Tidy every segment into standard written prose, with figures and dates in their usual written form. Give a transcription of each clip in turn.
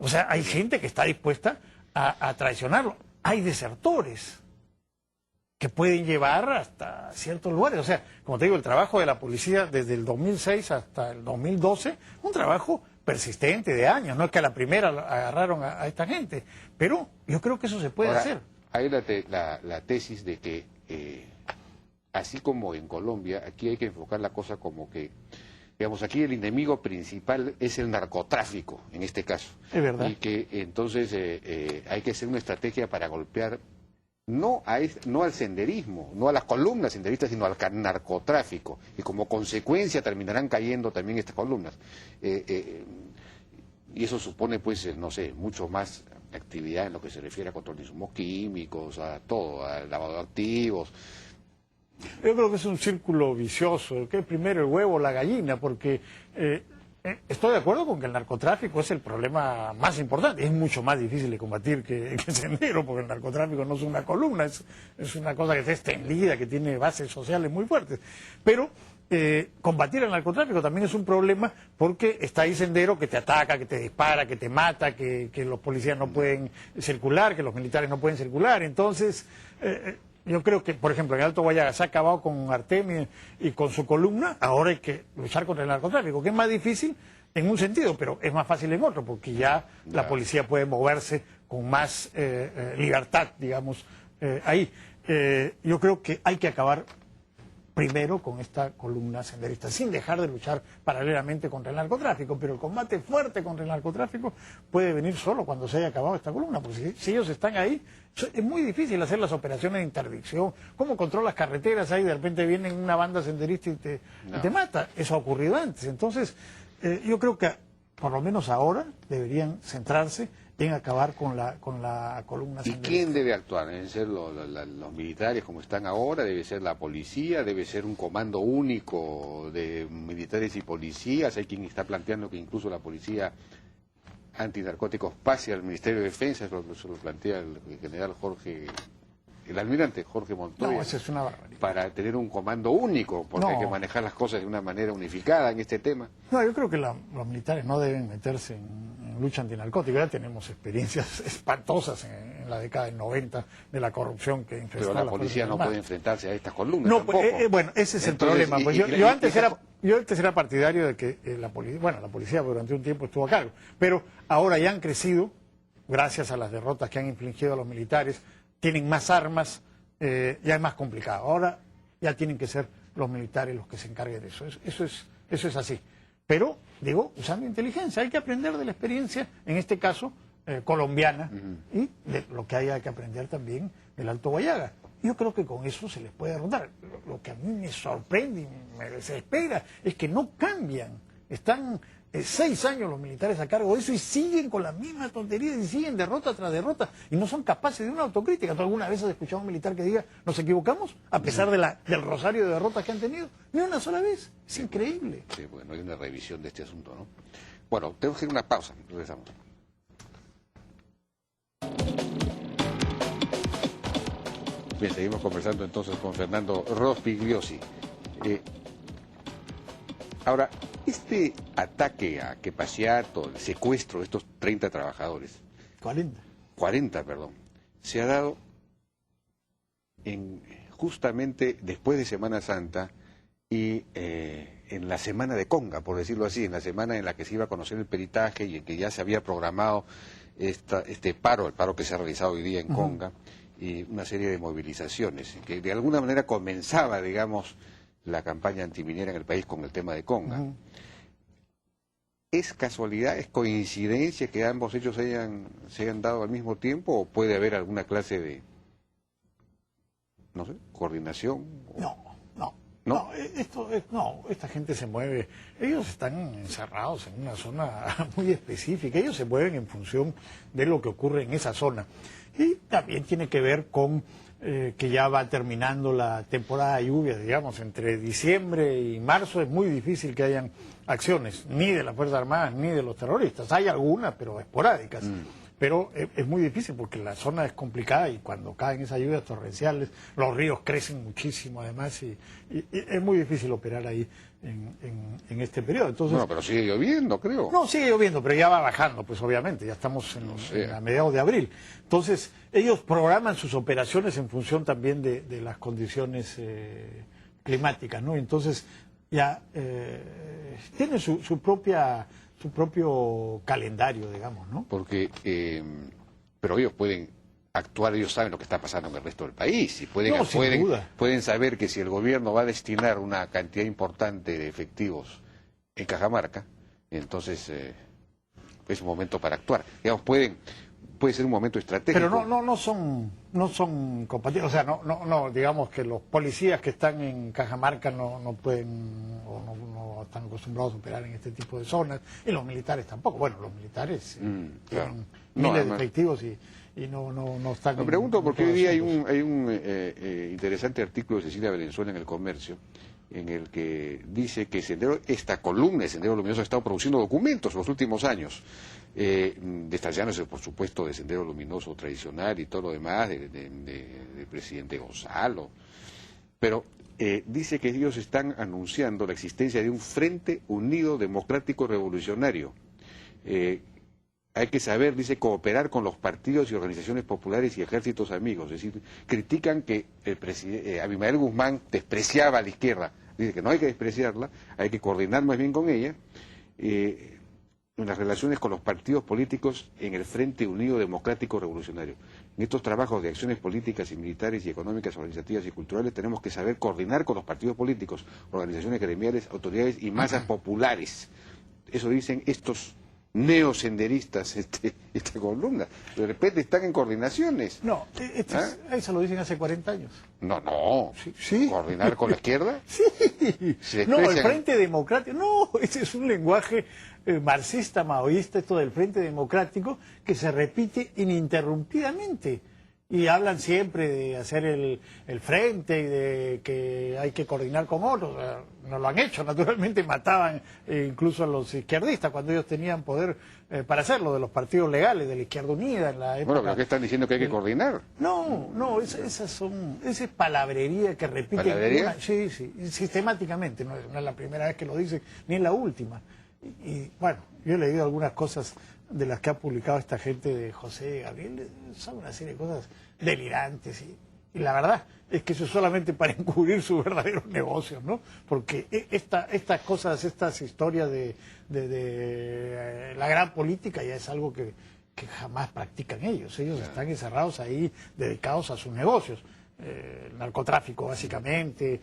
O sea, hay gente que está dispuesta a traicionarlo. Hay desertores que pueden llevar hasta ciertos lugares. O sea, como te digo, el trabajo de la policía desde el 2006 hasta el 2012, un trabajo persistente de años. No es que a la primera agarraron a esta gente, pero yo creo que eso se puede hacer. Hay la tesis de que, así como en Colombia, aquí hay que enfocar la cosa como que, digamos, aquí el enemigo principal es el narcotráfico, en este caso. Es verdad. Y que entonces hay que hacer una estrategia para golpear no al senderismo, no a las columnas senderistas, sino al narcotráfico. Y como consecuencia terminarán cayendo también estas columnas. Y eso supone, pues, no sé, mucho más actividad en lo que se refiere a control de insumos químicos, a todo, al lavado de activos. Yo creo que es un círculo vicioso, que es primero el huevo o la gallina, porque estoy de acuerdo con que el narcotráfico es el problema más importante. Es mucho más difícil de combatir que el sendero, porque el narcotráfico no es una columna, es una cosa que está extendida, que tiene bases sociales muy fuertes. Pero combatir el narcotráfico también es un problema porque está ahí sendero que te ataca, que te dispara, que te mata, que los policías no pueden circular, que los militares no pueden circular. Entonces, yo creo que, por ejemplo, en Alto Guayaga se ha acabado con Artemio y con su columna, ahora hay que luchar contra el narcotráfico, que es más difícil en un sentido, pero es más fácil en otro, porque ya la policía puede moverse con más libertad, digamos, ahí. Yo creo que hay que acabar primero con esta columna senderista, sin dejar de luchar paralelamente contra el narcotráfico, pero el combate fuerte contra el narcotráfico puede venir solo cuando se haya acabado esta columna, porque si ellos están ahí, es muy difícil hacer las operaciones de interdicción. ¿Cómo controlas carreteras ahí? De repente viene una banda senderista y te mata. Eso ha ocurrido antes. Entonces, yo creo que por lo menos ahora deberían centrarse en acabar con la columna senderista. ¿Y quién debe actuar? ¿Deben ser los militares como están ahora? ¿Debe ser la policía? ¿Debe ser un comando único de militares y policías? Hay quien está planteando que incluso la policía antinarcóticos pase al Ministerio de Defensa, eso lo plantea el general el almirante Jorge Montoya. No, eso es una barbaridad. Para tener un comando único, porque hay que manejar las cosas de una manera unificada en este tema. No, yo creo que los militares no deben meterse en lucha antinarcótica. Ya tenemos experiencias espantosas en la década del 90 de la corrupción que infestó. Pero la policía no puede enfrentarse a estas columnas. No, tampoco. Bueno, ese es el problema. Pues yo antes era partidario de que la policía durante un tiempo estuvo a cargo, pero ahora ya han crecido, gracias a las derrotas que han infligido a los militares, tienen más armas, ya es más complicado. Ahora ya tienen que ser los militares los que se encarguen de eso. Eso es así. Pero, digo, usando inteligencia, hay que aprender de la experiencia, en este caso, colombiana, y de lo que haya que aprender también del Alto Guayaga. Yo creo que con eso se les puede derrotar. Lo que a mí me sorprende y me desespera es que no cambian. Están 6 años los militares a cargo de eso y siguen con la misma tontería y siguen derrota tras derrota y no son capaces de una autocrítica. ¿Tú alguna vez has escuchado a un militar que diga nos equivocamos a pesar del rosario de derrotas que han tenido? Ni una sola vez. Es increíble. Sí, bueno, hay una revisión de este asunto, ¿no? Bueno, tenemos que ir a una pausa. Regresamos. Bien, seguimos conversando entonces con Fernando Rospigliosi. Ahora, este ataque a Quepachiato, el secuestro de estos 30 trabajadores... 40, perdón. Se ha dado justamente después de Semana Santa y en la semana de Conga, por decirlo así, en la semana en la que se iba a conocer el peritaje y en que ya se había programado el paro que se ha realizado hoy día en Conga, y una serie de movilizaciones, que de alguna manera comenzaba, digamos, la campaña antiminera en el país con el tema de Conga. ¿Es casualidad, es coincidencia que ambos hechos se hayan dado al mismo tiempo o puede haber alguna clase de, no sé, coordinación? No, esta gente se mueve, ellos están encerrados en una zona muy específica, ellos se mueven en función de lo que ocurre en esa zona. Y también tiene que ver con que ya va terminando la temporada de lluvias, digamos, entre diciembre y marzo es muy difícil que hayan acciones, ni de las Fuerzas Armadas ni de los terroristas. Hay algunas, pero esporádicas. pero es muy difícil porque la zona es complicada y cuando caen esas lluvias torrenciales, los ríos crecen muchísimo además y es muy difícil operar ahí en este periodo. Entonces, Bueno, pero sigue lloviendo, creo. no, sigue lloviendo, pero ya va bajando, pues obviamente, ya estamos a mediados de abril. Entonces, ellos programan sus operaciones en función también de las condiciones climáticas, ¿no? Entonces, ya tienen su propio calendario, digamos, ¿no? Porque, pero ellos pueden actuar, ellos saben lo que está pasando en el resto del país y No, sin duda. pueden saber que si el gobierno va a destinar una cantidad importante de efectivos en Cajamarca, entonces es un momento para actuar. Digamos, puede ser un momento estratégico. Pero no son compatibles, o sea, no, digamos que los policías que están en Cajamarca no pueden o no están acostumbrados a operar en este tipo de zonas, y los militares tampoco. Bueno, los militares claro. tienen miles de efectivos y no están... Me pregunto porque hoy día hay asuntos. un interesante artículo de Cecilia Valenzuela en El Comercio, en el que dice que esta columna de Sendero Luminoso ha estado produciendo documentos en los últimos años, distanciándose, por supuesto, de Sendero Luminoso tradicional y todo lo demás, del presidente Gonzalo, pero dice que ellos están anunciando la existencia de un Frente Unido Democrático Revolucionario. Hay que saber, dice, cooperar con los partidos y organizaciones populares y ejércitos amigos. Es decir, critican que el presidente Abimael Guzmán despreciaba a la izquierda. Dice que no hay que despreciarla, hay que coordinar más bien con ella en las relaciones con los partidos políticos en el Frente Unido Democrático Revolucionario. En estos trabajos de acciones políticas y militares y económicas, organizativas y culturales tenemos que saber coordinar con los partidos políticos, organizaciones gremiales, autoridades y masas populares. Eso dicen estos neosenderistas, esta columna. De repente están en coordinaciones. No, eso lo dicen hace 40 años. No. Sí. ¿Coordinar con la izquierda? Sí. No, el Frente Democrático, no, ese es un lenguaje marxista, maoísta, esto del Frente Democrático, que se repite ininterrumpidamente. Y hablan siempre de hacer el frente y de que hay que coordinar con otros. No lo han hecho, naturalmente mataban incluso a los izquierdistas cuando ellos tenían poder para hacerlo, de los partidos legales, de la Izquierda Unida en la época. Bueno, pero ¿qué están diciendo que hay que coordinar? No, esa es palabrería que repiten. ¿Palabrería? Sí, sistemáticamente, no es la primera vez que lo dicen, ni es la última. Y bueno, yo he leído algunas cosas de las que ha publicado esta gente de José Gabriel, son una serie de cosas delirantes y la verdad es que eso es solamente para encubrir sus verdaderos negocios, ¿no? Porque estas cosas, estas historias de la gran política ya es algo que jamás practican ellos están encerrados ahí, dedicados a sus negocios. El narcotráfico básicamente,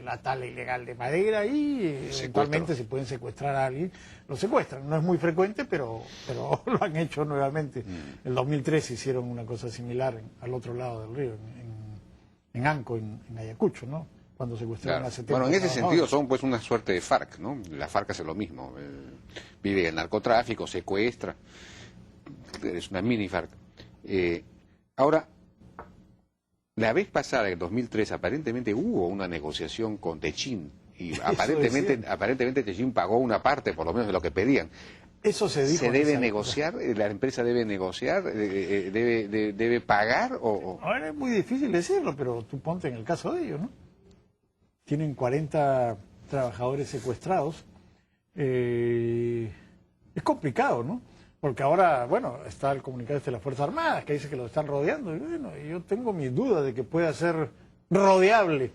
la tala ilegal de madera y eventualmente si pueden secuestrar a alguien, lo secuestran. No es muy frecuente, pero lo han hecho nuevamente. En el 2003 hicieron una cosa similar al otro lado del río, en Anco, en Ayacucho, ¿no? Cuando secuestraron a 70 Bueno, en ese trabajadores. sentido son pues una suerte de FARC, ¿no? La FARC hace lo mismo. Vive el narcotráfico, secuestra. Es una mini FARC. Ahora, la vez pasada, en 2003, aparentemente hubo una negociación con Techín y aparentemente Techín pagó una parte, por lo menos, de lo que pedían. Eso se dijo. ¿Se debe negociar? ¿La empresa debe negociar? ¿Debe pagar? Ahora es muy difícil decirlo, pero tú ponte en el caso de ellos, ¿no? Tienen 40 trabajadores secuestrados. Es complicado, ¿no? Porque ahora, bueno, está el comunicado de las Fuerzas Armadas que dice que lo están rodeando. Y bueno, yo tengo mis dudas de que pueda ser rodeable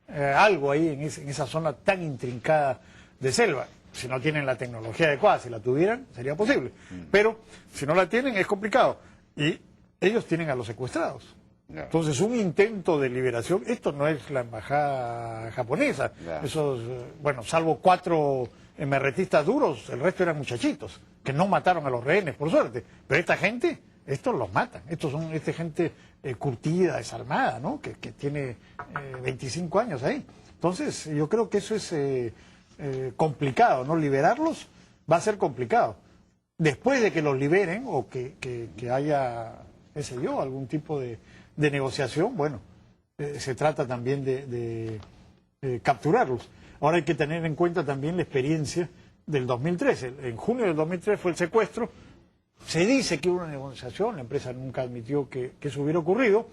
algo ahí en esa zona tan intrincada de selva. Si no tienen la tecnología adecuada, si la tuvieran, sería posible. Pero si no la tienen, es complicado. Y ellos tienen a los secuestrados. Entonces, un intento de liberación, esto no es la embajada japonesa. Esos, bueno, salvo 4 emerretistas duros, el resto eran muchachitos, que no mataron a los rehenes, por suerte. Pero esta gente, estos los matan. Estos son gente curtida, desarmada, ¿no? Que tiene 25 años ahí. Entonces, yo creo que eso es complicado, ¿no? Liberarlos va a ser complicado. Después de que los liberen o que haya, qué sé yo, algún tipo de negociación, bueno, se trata también de capturarlos. Ahora hay que tener en cuenta también la experiencia del 2013. En junio del 2003 fue el secuestro, Se dice que hubo una negociación, la empresa nunca admitió que eso hubiera ocurrido,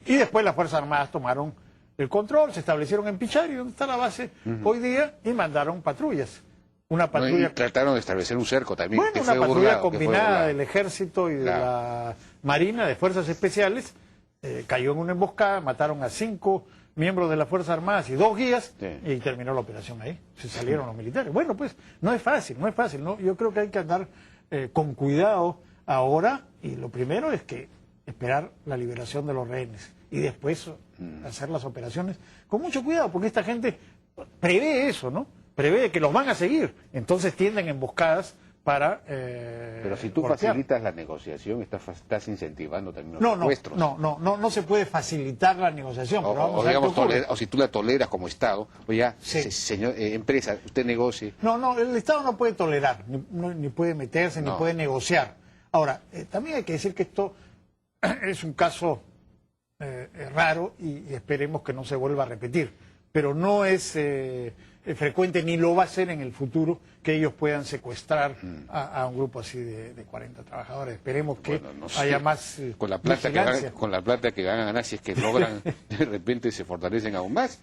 y después las Fuerzas Armadas tomaron el control, se establecieron en Pichari, donde está la base hoy día, y mandaron patrullas. Una patrulla... Y trataron de establecer un cerco también. Bueno, que una fue patrulla burlado, que fue combinada burlado. del Ejército y de la Marina, de Fuerzas Especiales, cayó en una emboscada, mataron a 5 miembros de las Fuerzas Armadas y 2 guías, y terminó la operación ahí. Se salieron los militares. Bueno, pues no es fácil, ¿no? Yo creo que hay que andar con cuidado ahora, y lo primero es que esperar la liberación de los rehenes y después hacer las operaciones con mucho cuidado, porque esta gente prevé eso, ¿no? Prevé que los van a seguir, entonces tienden emboscadas para... Pero si tú golpear. facilitas la negociación, estás incentivando también los No secuestros. no se puede facilitar la negociación. Pero vamos a ver qué ocurre. O si tú la toleras como Estado, o ya, Sí. señor, empresa, usted negocie. No, el Estado no puede tolerar, ni puede meterse, ni puede negociar. Ahora, también hay que decir que esto es un caso raro y esperemos que no se vuelva a repetir. Pero no es frecuente, ni lo va a ser en el futuro, que ellos puedan secuestrar a un grupo así de 40 trabajadores. Esperemos que Bueno, no sé. haya más Con la plata vigilancia. con la plata que van a ganar, si es que logran, de repente se fortalecen aún más.